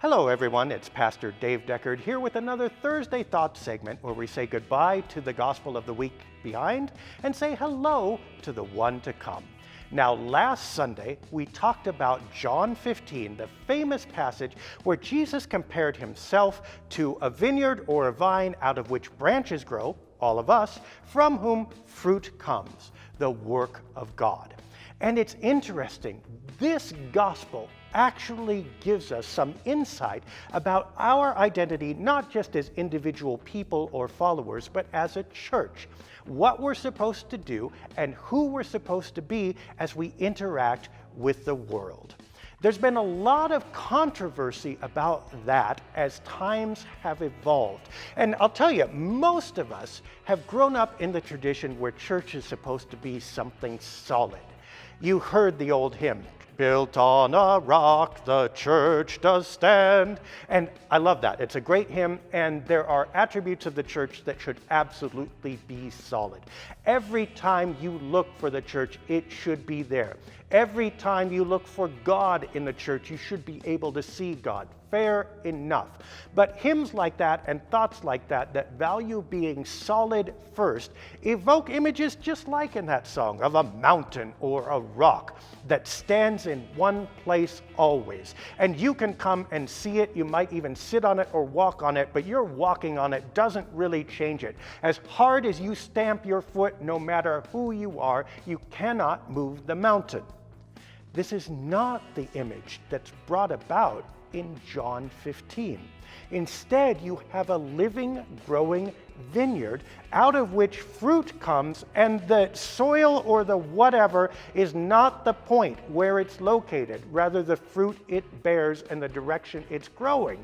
Hello everyone, it's Pastor Dave Deckard here with another Thursday Thoughts segment where we say goodbye to the gospel of the week behind and say hello to the one to come. Now last Sunday we talked about John 15, the famous passage where Jesus compared himself to a vineyard or a vine out of which branches grow, all of us, from whom fruit comes, the work of God. And it's interesting, this gospel actually gives us some insight about our identity, not just as individual people or followers, but as a church. What we're supposed to do and who we're supposed to be as we interact with the world. There's been a lot of controversy about that as times have evolved. And I'll tell you, most of us have grown up in the tradition where church is supposed to be something solid. You heard the old hymn, "Built on a rock, the church does stand." And I love that. It's a great hymn, and there are attributes of the church that should absolutely be solid. Every time you look for the church, it should be there. Every time you look for God in the church, you should be able to see God. Fair enough. But hymns like that and thoughts like that value being solid first evoke images just like in that song of a mountain or a rock that stands in one place always. And you can come and see it, you might even sit on it or walk on it, but your walking on it doesn't really change it. As hard as you stamp your foot, no matter who you are, you cannot move the mountain. This is not the image that's brought about in John 15. Instead, you have a living, growing vineyard out of which fruit comes, and the soil or the whatever is not the point where it's located, rather the fruit it bears and the direction it's growing.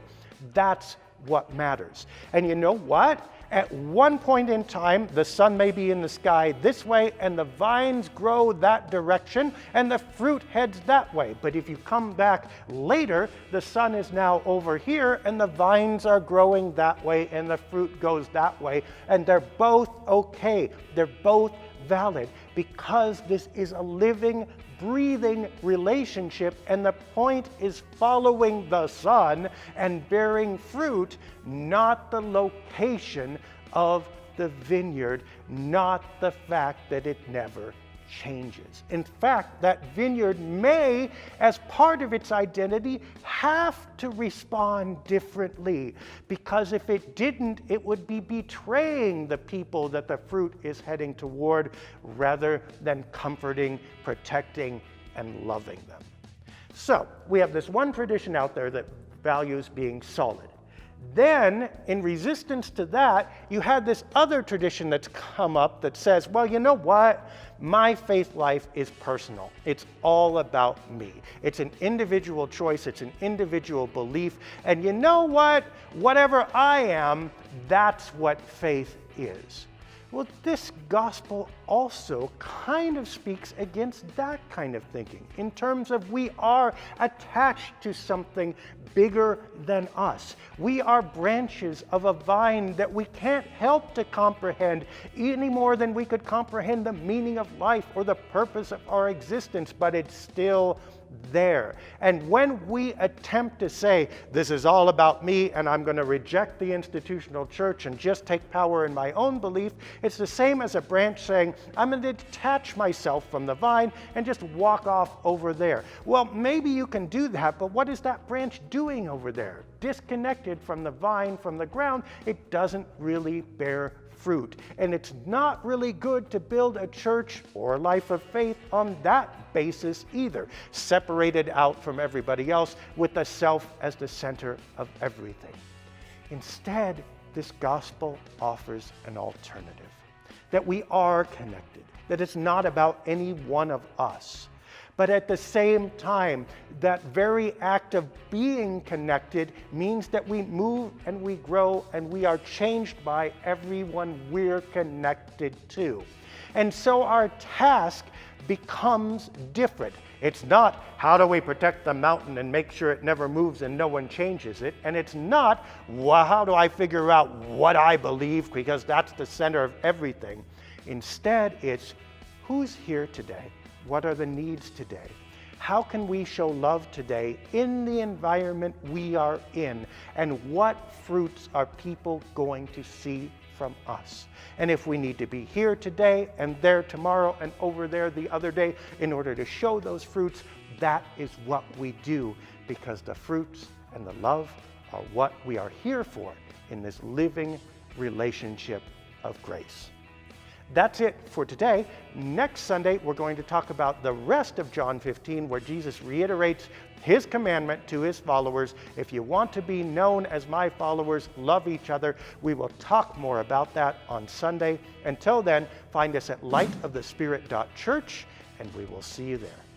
That's what matters. And you know what? At one point in time, the sun may be in the sky this way, and the vines grow that direction, and the fruit heads that way. But if you come back later, the sun is now over here, and the vines are growing that way, and the fruit goes that way, and they're both okay. They're both valid, because this is a living, breathing relationship, and the point is following the sun and bearing fruit, not the location of the vineyard, not the fact that it never changes. In fact, that vineyard may, as part of its identity, have to respond differently, because if it didn't, it would be betraying the people that the fruit is heading toward, rather than comforting, protecting, and loving them. So, we have this one tradition out there that values being solid. Then, in resistance to that, you had this other tradition that's come up that says, well, you know what? My faith life is personal. It's all about me. It's an individual choice. It's an individual belief. And you know what? Whatever I am, that's what faith is. Well, this gospel also kind of speaks against that kind of thinking, in terms of we are attached to something bigger than us. We are branches of a vine that we can't help to comprehend any more than we could comprehend the meaning of life or the purpose of our existence, but it's still there. And when we attempt to say, this is all about me and I'm going to reject the institutional church and just take power in my own belief, it's the same as a branch saying, I'm going to detach myself from the vine and just walk off over there. Well, maybe you can do that, but what is that branch doing over there? Disconnected from the vine, from the ground, it doesn't really bear fruit. And it's not really good to build a church or a life of faith on that basis either, separated out from everybody else with the self as the center of everything. Instead, this gospel offers an alternative, that we are connected, that it's not about any one of us. But at the same time, that very act of being connected means that we move and we grow and we are changed by everyone we're connected to. And so our task becomes different. It's not, how do we protect the mountain and make sure it never moves and no one changes it? And it's not, well, how do I figure out what I believe, because that's the center of everything. Instead, it's, who's here today? What are the needs today? How can we show love today in the environment we are in? And what fruits are people going to see from us? And if we need to be here today and there tomorrow and over there the other day in order to show those fruits, that is what we do, because the fruits and the love are what we are here for in this living relationship of grace. That's it for today. Next Sunday, we're going to talk about the rest of John 15, where Jesus reiterates his commandment to his followers. If you want to be known as my followers, love each other. We will talk more about that on Sunday. Until then, find us at lightofthespirit.church, and we will see you there.